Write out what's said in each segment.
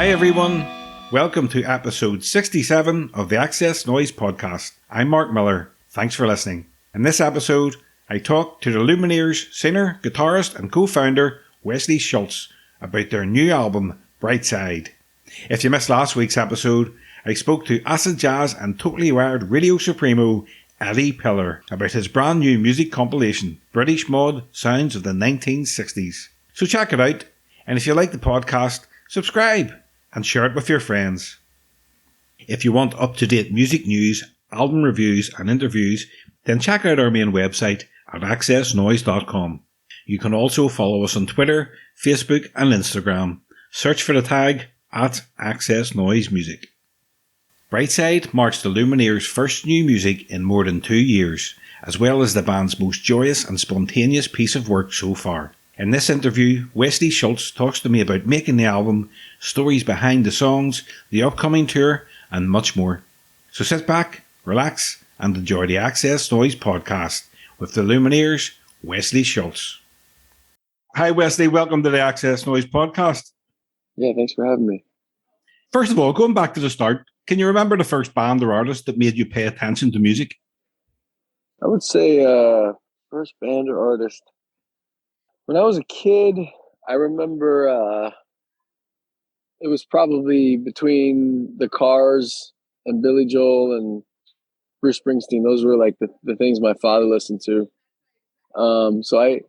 Hi everyone, welcome to episode 67 of the XS Noize Podcast. I'm Mark Millar, thanks for listening. In this episode, I talk to the Lumineers singer, guitarist and co-founder Wesley Schultz about their new album, Brightside. If you missed last week's episode, I spoke to acid jazz and totally wired radio supremo Eddie Pillar about his brand new music compilation, British Mod Sounds of the 1960s. So check it out, and if you like the podcast, subscribe and share it with your friends. If you want up-to-date music news, album reviews and interviews, then check out our main website at xsnoize.com. You can also follow us on Twitter, Facebook and Instagram. Search for the tag at XS Noize Music. Brightside marks the Lumineers' first new music in more than 2 years, as well as the band's most joyous and spontaneous piece of work so far. In this interview, Wesley Schultz talks to me about making the album, stories behind the songs, the upcoming tour, and much more. So sit back, relax, and enjoy the XS Noize Podcast with the Lumineers, Wesley Schultz. Hi Wesley, welcome to the XS Noize Podcast. Yeah, thanks for having me. First of all, going back to the start, can you remember the first band or artist that made you pay attention to music? I would say first band or artist. When I was a kid, I remember it was probably between the Cars and Billy Joel and Bruce Springsteen. Those were like the things my father listened to. So I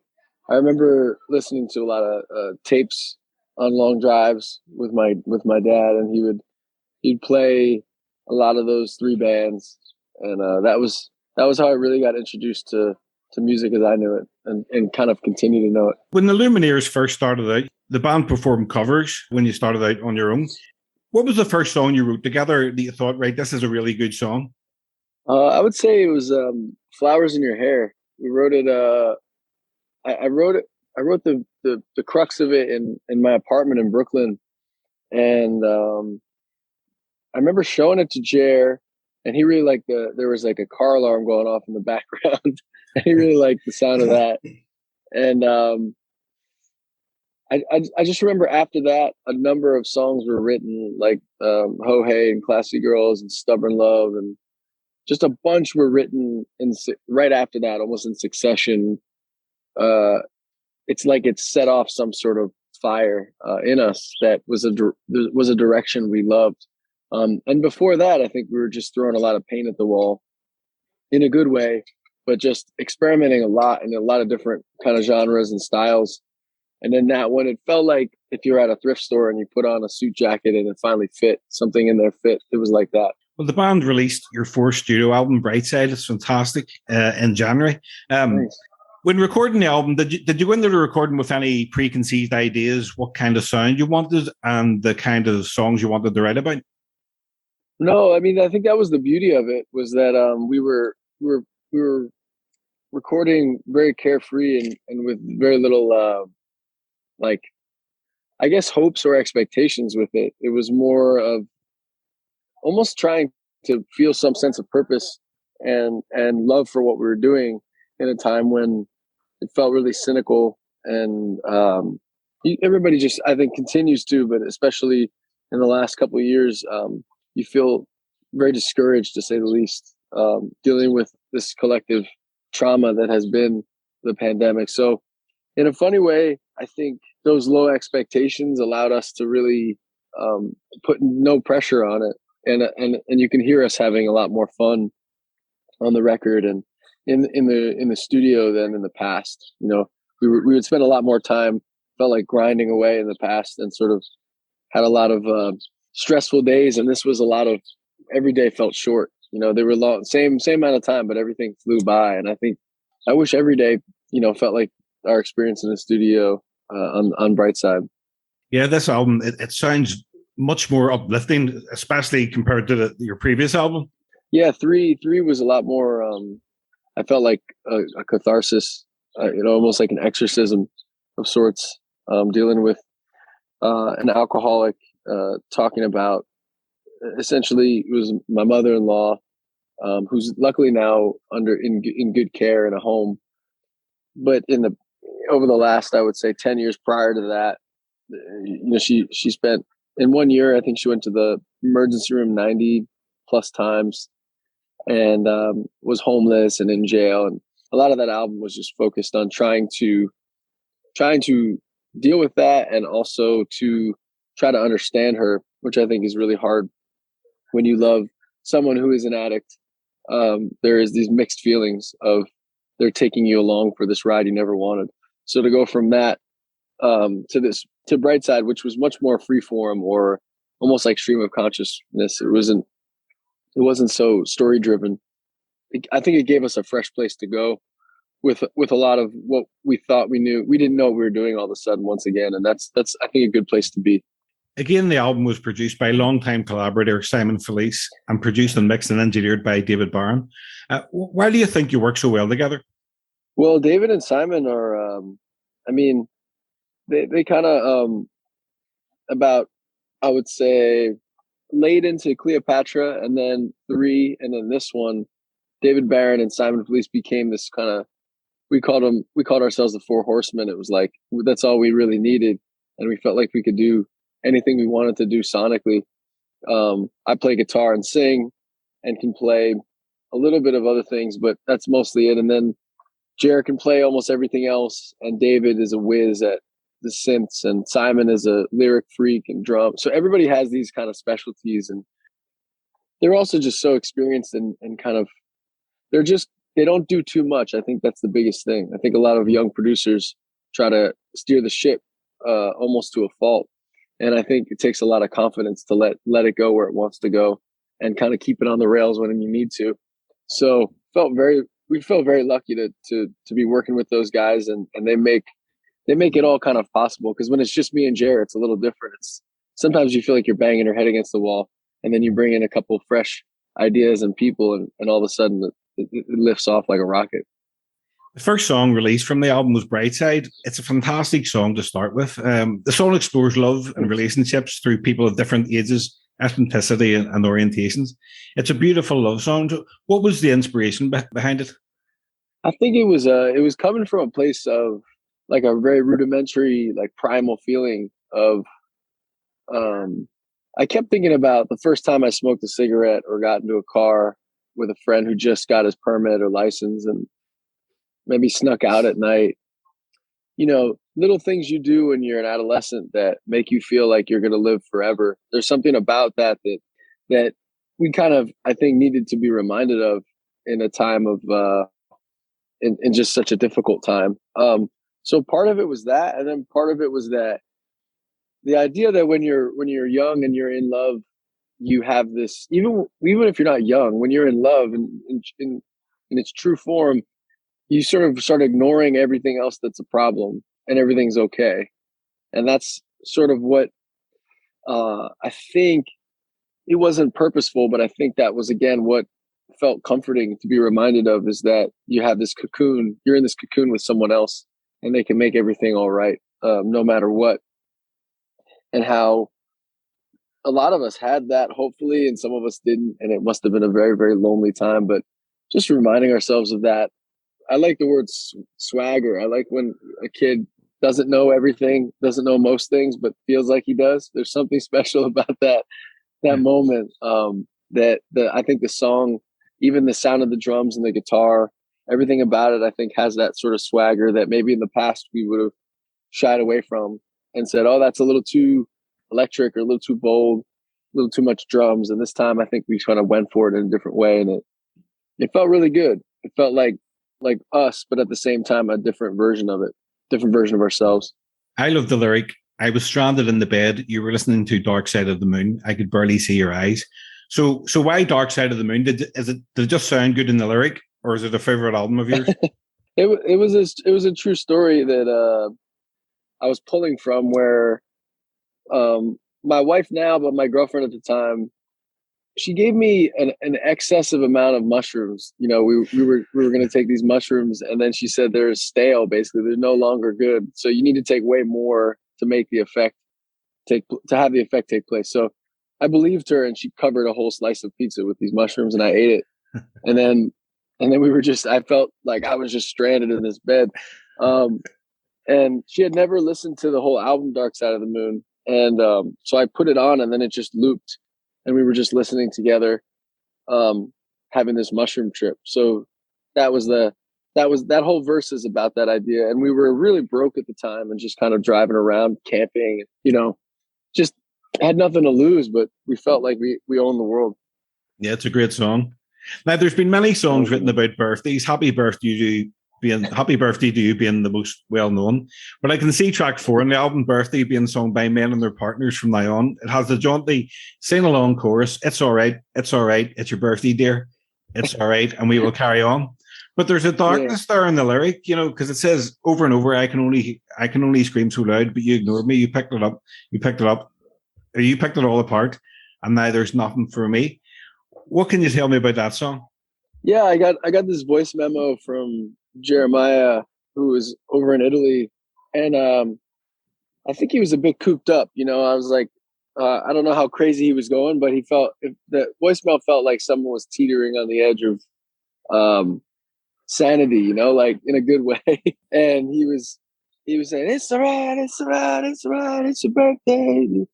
remember listening to a lot of tapes on long drives with my dad, and he'd play a lot of those three bands, and that was how I really got introduced to music as I knew it, and kind of continue to know it. When the Lumineers first started out, the band performed covers when you started out on your own. What was the first song you wrote together that you thought, right, this is a really good song? I would say it was "Flowers in Your Hair." We wrote it. I wrote it. I wrote the crux of it in my apartment in Brooklyn, and I remember showing it to Jer, and he really liked there was like a car alarm going off in the background, and he really liked the sound of that. And I just remember after that, a number of songs were written, like Ho Hey and Classy Girls and Stubborn Love, and just a bunch were written right after that, almost in succession. It's like it set off some sort of fire in us that was a direction we loved. And before that, I think we were just throwing a lot of paint at the wall in a good way, but just experimenting a lot in a lot of different kind of genres and styles. And then that when it felt like if you're at a thrift store and you put on a suit jacket and it finally fit, something in there fit, it was like that. Well, the band released your fourth studio album, Brightside. It's fantastic, in January. Nice. When recording the album, did you go into the recording with any preconceived ideas, what kind of sound you wanted and the kind of songs you wanted to write about? No, I mean, I think that was the beauty of it, was that we were recording very carefree and with very little like, I guess, hopes or expectations with it. It was more of almost trying to feel some sense of purpose and love for what we were doing in a time when it felt really cynical, and everybody just, I think, continues to, but especially in the last couple of years, you feel very discouraged, to say the least, dealing with this collective trauma that has been the pandemic. So in a funny way, I think those low expectations allowed us to really put no pressure on it. And you can hear us having a lot more fun on the record and in the studio than in the past. You know, we would spend a lot more time, felt like grinding away in the past, and sort of had a lot of stressful days. And this was a lot of, every day felt short. You know, they were long, same amount of time, but everything flew by. And I wish every day, you know, felt like our experience in the studio on Brightside. Yeah, this album, it sounds much more uplifting, especially compared to your previous album. Yeah, three was a lot more. I felt like a catharsis, almost like an exorcism of sorts, dealing with an alcoholic, talking about, essentially, it was my mother-in-law, who's luckily now in good care in a home. But over the last, I would say, 10 years prior to that, you know, she spent in 1 year, I think she went to the emergency room 90 plus times, and was homeless and in jail. And a lot of that album was just focused on trying to deal with that, and also to try to understand her, which I think is really hard when you love someone who is an addict. There is these mixed feelings of they're taking you along for this ride you never wanted. So to go from that to Brightside, which was much more freeform, or almost like stream of consciousness. It wasn't so story driven. I think it gave us a fresh place to go with a lot of what we thought we knew. We didn't know what we were doing all of a sudden once again, and that's I think a good place to be. Again, the album was produced by longtime collaborator Simon Felice and produced and mixed and engineered by David Barron. Why do you think you work so well together? Well, David and Simon are, they kind of, about, I would say, late into Cleopatra, and then 3, and then this one, David Barron and Simon Felice became this kind of, we called ourselves the 4 horsemen. It was like, that's all we really needed. And we felt like we could do anything we wanted to do sonically. I play guitar and sing, and can play a little bit of other things, but that's mostly it. And then Jared can play almost everything else, and David is a whiz at the synths, and Simon is a lyric freak and drum. So everybody has these kind of specialties, and they're also just so experienced, and kind of, they don't do too much. I think that's the biggest thing. I think a lot of young producers try to steer the ship almost to a fault. And I think it takes a lot of confidence to let it go where it wants to go, and kind of keep it on the rails when you need to. So we felt very lucky to be working with those guys, and they make it all kind of possible. Because when it's just me and Jared, it's a little different. It's sometimes you feel like you're banging your head against the wall, and then you bring in a couple fresh ideas and people, and all of a sudden it lifts off like a rocket. The first song released from the album was Brightside. It's a fantastic song to start with. The song explores love and relationships through people of different ages, ethnicity, and orientations. It's a beautiful love song. What was the inspiration behind it? I think it was coming from a place of like a very rudimentary, like primal feeling of, I kept thinking about the first time I smoked a cigarette or got into a car with a friend who just got his permit or license, and maybe snuck out at night. Little things you do when you're an adolescent that make you feel like you're going to live forever. There's something about that we kind of, I think, needed to be reminded of in a time of, in just such a difficult time. So part of it was that, and then part of it was that the idea that when you're young and you're in love, you have this, even if you're not young, when you're in love in its true form, you sort of start ignoring everything else that's a problem, and everything's okay. And that's sort of what, I think, it wasn't purposeful, but I think that was, again, what felt comforting to be reminded of, is that you have this cocoon, you're in this cocoon with someone else, and they can make everything all right, no matter what. And how a lot of us had that, hopefully, and some of us didn't. And it must have been a very, very lonely time, but just reminding ourselves of that. I like the word swagger. I like when a kid doesn't know everything, doesn't know most things, but feels like he does. There's something special about that moment. I think the song, even the sound of the drums and the guitar, everything about it, I think, has that sort of swagger that maybe in the past we would have shied away from and said, "Oh, that's a little too electric, or a little too bold, a little too much drums." And this time, I think we kind of went for it in a different way, and it felt really good. It felt like us, but at the same time, a different version of it, different version of ourselves. I love the lyric. I was stranded in the bed. You were listening to Dark Side of the Moon. I could barely see your eyes. So why Dark Side of the Moon? Did it just sound good in the lyric, or is it a favorite album of yours? It was a true story that I was pulling from, where my wife now, but my girlfriend at the time, she gave me an excessive amount of mushrooms. We were going to take these mushrooms, and then she said they're stale. Basically, they're no longer good. So you need to take way more to make the effect to have the effect take place. So I believed her, and she covered a whole slice of pizza with these mushrooms, and I ate it. And then I felt like I was just stranded in this bed. And she had never listened to the whole album Dark Side of the Moon. And so I put it on, and then it just looped, and we were just listening together, having this mushroom trip. So that was that whole verse is about that idea. And we were really broke at the time and just kind of driving around camping, just had nothing to lose, but we felt like we owned the world. Yeah, it's a great song. Now, there's been many songs written about birthdays. Happy birthday to you being the most well known. But I can see track 4 in the album Birthday being sung by men and their partners from now on. It has the jaunty sing along chorus. It's all right. It's all right. It's your birthday, dear. It's all right. And we will carry on. But there's a darkness there in the lyric, because it says over and over, I can only scream so loud, but you ignored me. You picked it up. You picked it all apart. And now there's nothing for me. What can you tell me about that song? Yeah, I got this voice memo from Jeremiah, who was over in Italy, and I think he was a bit cooped up. I was like, I don't know how crazy he was going, but the voicemail felt like someone was teetering on the edge of sanity, like in a good way. And he was saying, "It's all right, it's all right, it's all right, it's your birthday,"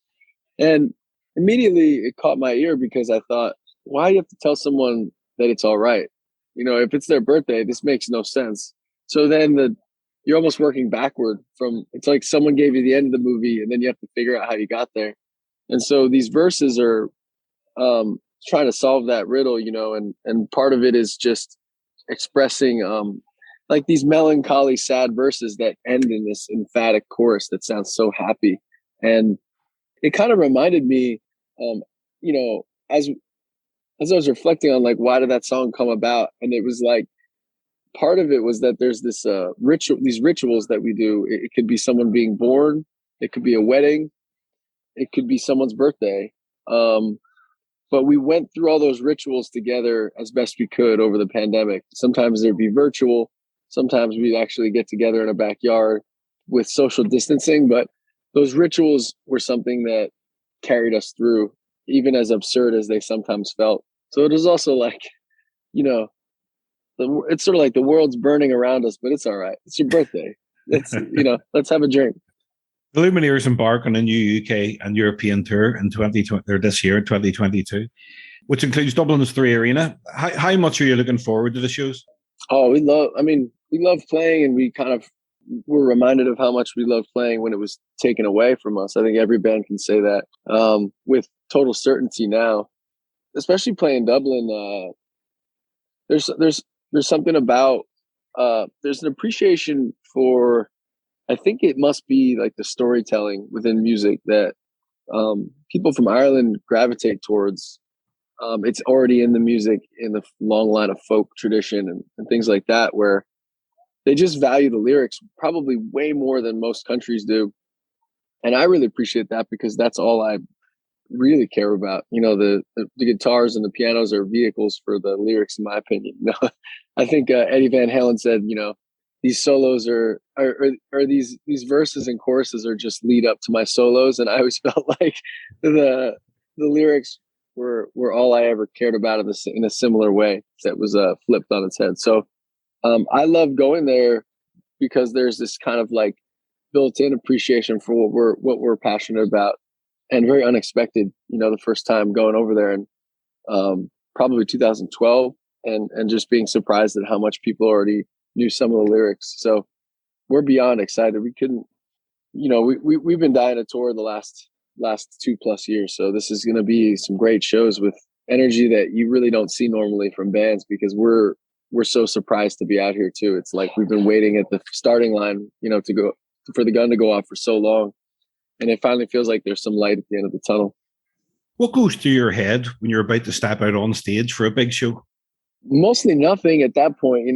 and immediately it caught my ear because I thought, why do you have to tell someone that it's all right? If it's their birthday, this makes no sense. So then you're almost working backward from, it's like someone gave you the end of the movie and then you have to figure out how you got there. And so these verses are trying to solve that riddle, and part of it is just expressing like these melancholy, sad verses that end in this emphatic chorus that sounds so happy. And it kind of reminded me, as I was reflecting on like, why did that song come about? And it was like, part of it was that there's this these rituals that we do. It could be someone being born. It could be a wedding. It could be someone's birthday. But we went through all those rituals together as best we could over the pandemic. Sometimes there'd be virtual. Sometimes we'd actually get together in a backyard with social distancing. But those rituals were something that carried us through, even as absurd as they sometimes felt. So it was also like, it's sort of like the world's burning around us, but it's all right. It's your birthday. Let's have a drink. The Lumineers embark on a new UK and European tour in 2020, or this year, 2022, which includes Dublin's 3 Arena. How much are you looking forward to the shows? Oh, we love playing, and we kind of were reminded of how much we loved playing when it was taken away from us. I think every band can say that with total certainty now, especially playing Dublin. There's something about there's an appreciation for, I think it must be like the storytelling within music that people from Ireland gravitate towards. It's already in the music, in the long line of folk tradition and things like that, where they just value the lyrics probably way more than most countries do. And I really appreciate that because that's all I really care about. The guitars and the pianos are vehicles for the lyrics, in my opinion. I think Eddie Van Halen said, these solos are these verses and choruses are just lead up to my solos. And I always felt like the lyrics were all I ever cared about in a similar way that was flipped on its head. So I love going there because there's this kind of like built-in appreciation for what we're passionate about, and very unexpected. The first time going over there, and probably 2012, and just being surprised at how much people already knew some of the lyrics. So we're beyond excited. We couldn't, we've been dying to tour the last 2+ years. So this is going to be some great shows with energy that you really don't see normally from bands, because we're so surprised to be out here too. It's like we've been waiting at the starting line, to go for the gun to go off for so long, and it finally feels like there's some light at the end of the tunnel. What goes through your head when you're about to step out on stage for a big show? Mostly nothing at that point.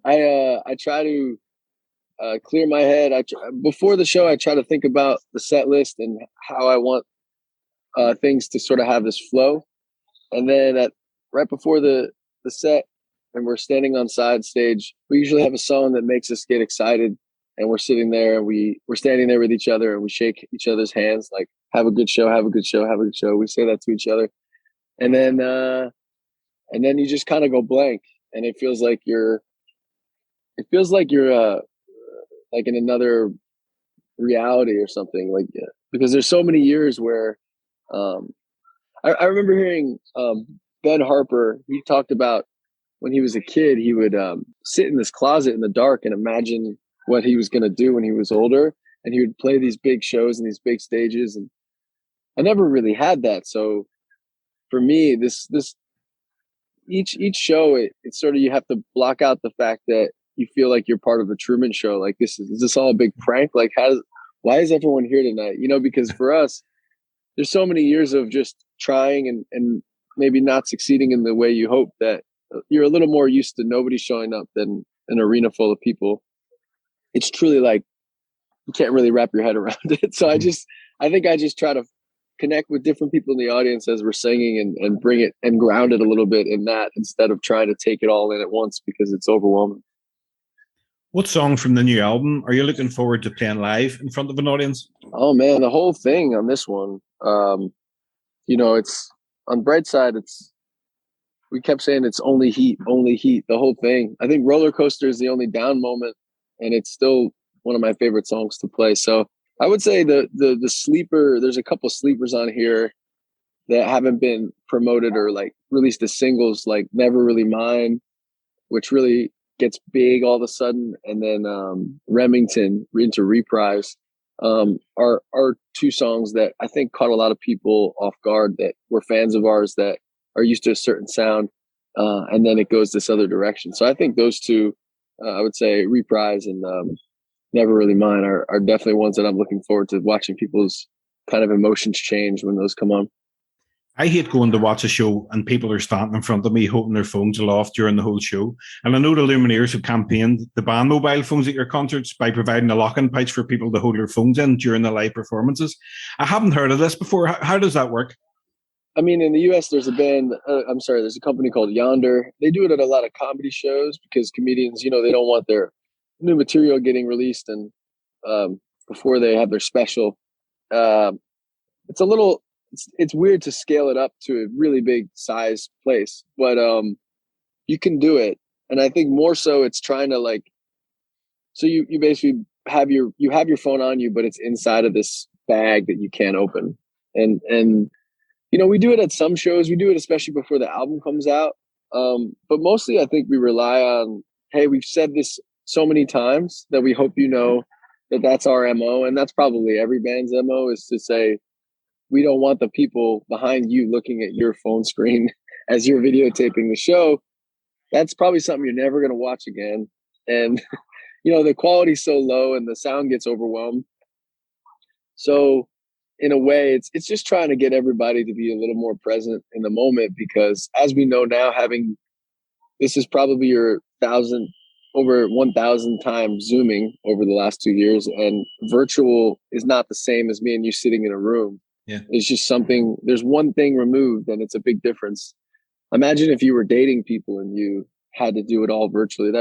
I try to clear my head. Before the show, I try to think about the set list and how I want things to sort of have this flow. And then right before the set, and we're standing on side stage, we usually have a song that makes us get excited. And we're sitting there, and we're standing there with each other, and we shake each other's hands, like, have a good show, have a good show, have a good show. We say that to each other. And then you just kind of go blank, and it feels like you're like in another reality or something. Like because there's so many years where I remember hearing Ben Harper. He talked about when he was a kid, he would sit in this closet in the dark and imagine what he was going to do when he was older. And he would play these big shows and these big stages. And I never really had that. So for me, each show, it's sort of, you have to block out the fact that you feel like you're part of a Truman Show. Like, is this all a big prank? Like, why is everyone here tonight? Because for us, there's so many years of just trying and maybe not succeeding in the way you hope, that you're a little more used to nobody showing up than an arena full of people. It's truly like, you can't really wrap your head around it. So I think I just try to connect with different people in the audience as we're singing and bring it and ground it a little bit in that, instead of trying to take it all in at once because it's overwhelming. What song from the new album are you looking forward to playing live in front of an audience? Oh man, the whole thing on this one. It's on Brightside. We kept saying it's only heat, the whole thing. I think Roller Coaster is the only down moment, and it's still one of my favorite songs to play. So I would say the sleeper, there's a couple sleepers on here that haven't been promoted or like released as singles, like Never Really Mine, which really gets big all of a sudden, and then Remington into Reprise are two songs that I think caught a lot of people off guard that were fans of ours that are used to a certain sound, and then it goes this other direction. So I think those two, I would say Reprise and Never Really Mine are definitely ones that I'm looking forward to watching people's kind of emotions change when those come on. I hate going to watch a show and people are standing in front of me holding their phones aloft during the whole show. And I know the Lumineers have campaigned to ban mobile phones at your concerts by providing a Lockin pouch for people to hold their phones in during the live performances. I haven't heard of this before. How does that work? I mean, in the US, there's a company called Yonder. They do it at a lot of comedy shows because comedians, they don't want their new material getting released and before they have their special. It's weird to scale it up to a really big size place, but you can do it. And I think more so it's trying to so you basically have your phone on you, but it's inside of this bag that you can't open. And we do it at some shows. We do it especially before the album comes out. But mostly I think we rely on, hey, we've said this so many times that we hope that that's our MO. And that's probably every band's MO, is to say, we don't want the people behind you looking at your phone screen as you're videotaping the show. That's probably something you're never going to watch again. And, the quality's so low and the sound gets overwhelmed. So in a way, it's just trying to get everybody to be a little more present in the moment, because as we know now, this is probably your over 1,000 times Zooming over the last 2 years, and virtual is not the same as me and you sitting in a room. Yeah. It's just there's one thing removed and it's a big difference. Imagine if you were dating people and you had to do it all virtually.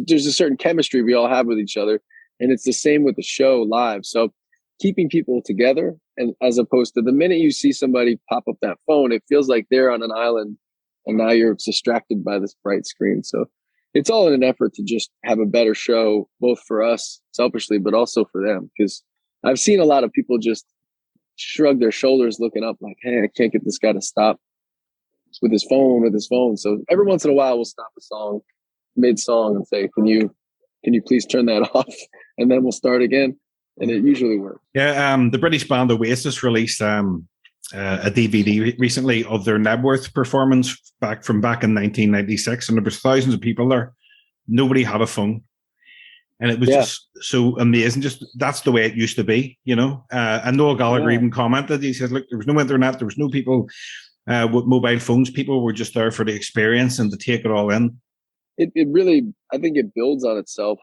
There's a certain chemistry we all have with each other, and it's the same with the show live. So keeping people together, and as opposed to the minute you see somebody pop up that phone, it feels like they're on an island and now you're distracted by this bright screen. So it's all in an effort to just have a better show, both for us selfishly, but also for them. Because I've seen a lot of people just shrug their shoulders looking up like, hey, I can't get this guy to stop with his phone. So every once in a while we'll stop a song mid-song and say, can you please turn that off? And then we'll start again. And it usually works. Yeah, the British band Oasis released a DVD recently of their Nebworth performance back in 1996, and there was thousands of people there. Nobody had a phone. And it was just so amazing. Just that's the way it used to be, And Noel Gallagher even commented. He said, look, there was no internet. There was no people with mobile phones. People were just there for the experience and to take it all in. It really, I think it builds on itself.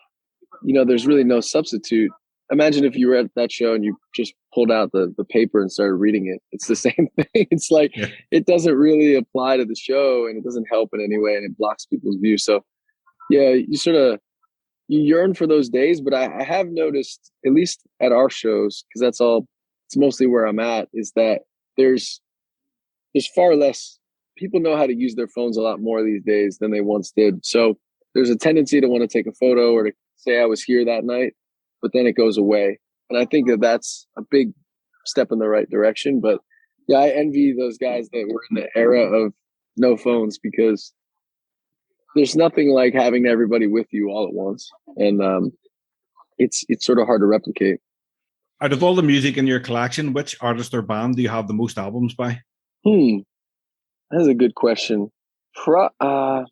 There's really no substitute. Imagine if you were at that show and you just pulled out the paper and started reading it. It's the same thing. It's like, It doesn't really apply to the show, and it doesn't help in any way, and it blocks people's view. So you yearn for those days, but I have noticed, at least at our shows, because it's mostly where I'm at, is that there's far less people know how to use their phones a lot more these days than they once did. So there's a tendency to want to take a photo or to say I was here that night, but then it goes away. And I think that's a big step in the right direction. But yeah, I envy those guys that were in the era of no phones, because there's nothing like having everybody with you all at once. And it's sort of hard to replicate. Out of all the music in your collection, which artist or band do you have the most albums by? That's a good question. I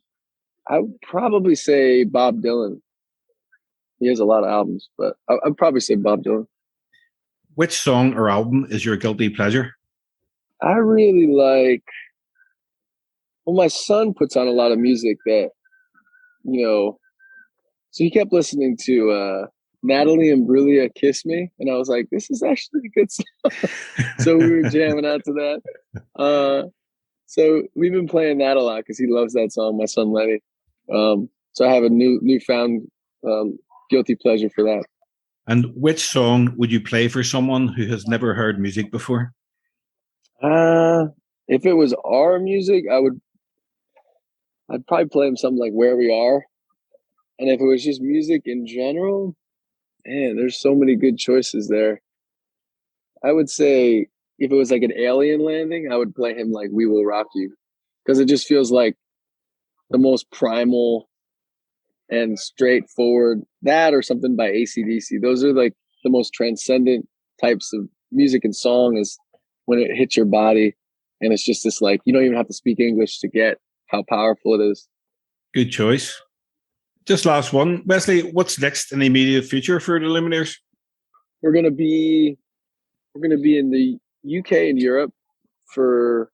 would probably say Bob Dylan. He has a lot of albums, but I'd probably say Bob Dylan. Which song or album is your guilty pleasure? I really like, well, my son puts on a lot of music that, so he kept listening to Natalie and Brulia Kiss Me. And I was like, this is actually a good song. So we were jamming out to that. So we've been playing that a lot because he loves that song, my son Lenny. So I have a newfound guilty pleasure for that. And which song would you play for someone who has never heard music before? If it was our music, I'd probably play him something like Where We Are. And if it was just music in general, man, there's so many good choices there. I would say if it was like an alien landing, I would play him like We Will Rock You, because it just feels like the most primal and straightforward. That or something by AC/DC. Those are like the most transcendent types of music and song, is when it hits your body and it's just this, like, you don't even have to speak English to get how powerful it is. Good choice. Just last one. Wesley, what's next in the immediate future for the Lumineers? We're gonna be in the UK and Europe for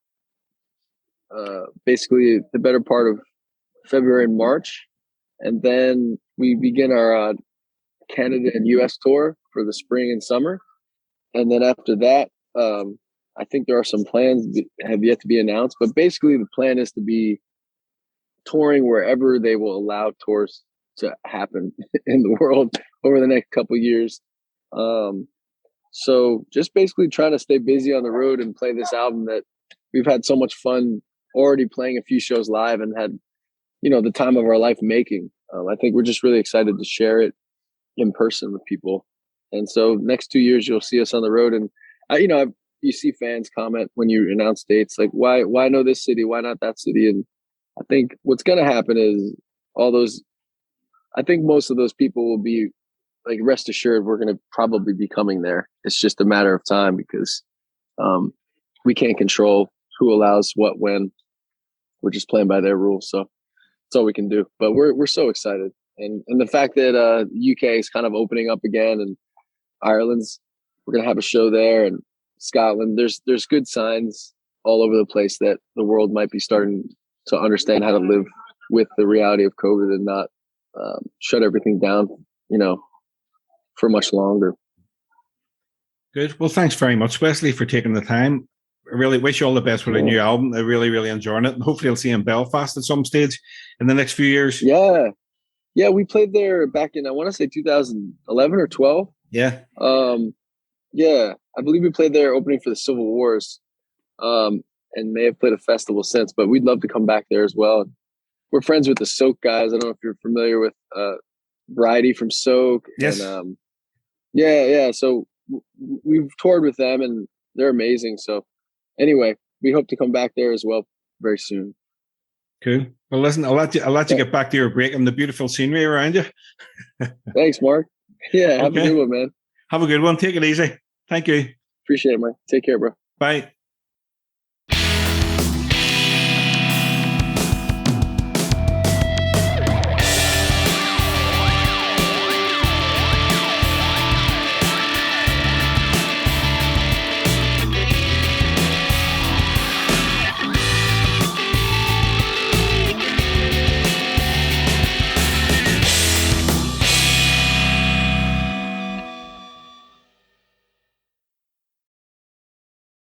basically the better part of February and March. And then we begin our Canada and US tour for the spring and summer. And then after that, I think there are some plans that have yet to be announced, but basically the plan is to be touring wherever they will allow tours to happen in the world over the next couple of years. So just basically trying to stay busy on the road and play this album that we've had so much fun already playing a few shows live and had, the time of our life making. I think we're just really excited to share it in person with people. And so next 2 years, you'll see us on the road. And, you see fans comment when you announce dates, like, why know this city? Why not that city? And I think what's going to happen is I think most of those people will be like, rest assured, we're going to probably be coming there. It's just a matter of time, because we can't control who allows what when. We're just playing by their rules. So that's all we can do. But we're so excited. And the fact that UK is kind of opening up again, and we're going to have a show there, and Scotland, there's good signs all over the place that the world might be starting to understand how to live with the reality of COVID and not shut everything down, for much longer. Good. Well, thanks very much, Wesley, for taking the time. I really wish you all the best with a new album. I really, really enjoying it. And hopefully I'll see you in Belfast at some stage in the next few years. Yeah. Yeah, we played there back in, I want to say 2011 or 12. Yeah. Yeah, I believe we played there opening for the Civil Wars, and may have played a festival since, but we'd love to come back there as well. We're friends with the Soak guys. I don't know if you're familiar with Bridie from Soak. Yes. And, yeah. So we've toured with them, and they're amazing. So anyway, we hope to come back there as well very soon. Cool. Well, listen, I'll let you get back to your break and the beautiful scenery around you. Thanks, Mark. Yeah, have a good one, man. Have a good one. Take it easy. Thank you. Appreciate it, man. Take care, bro. Bye.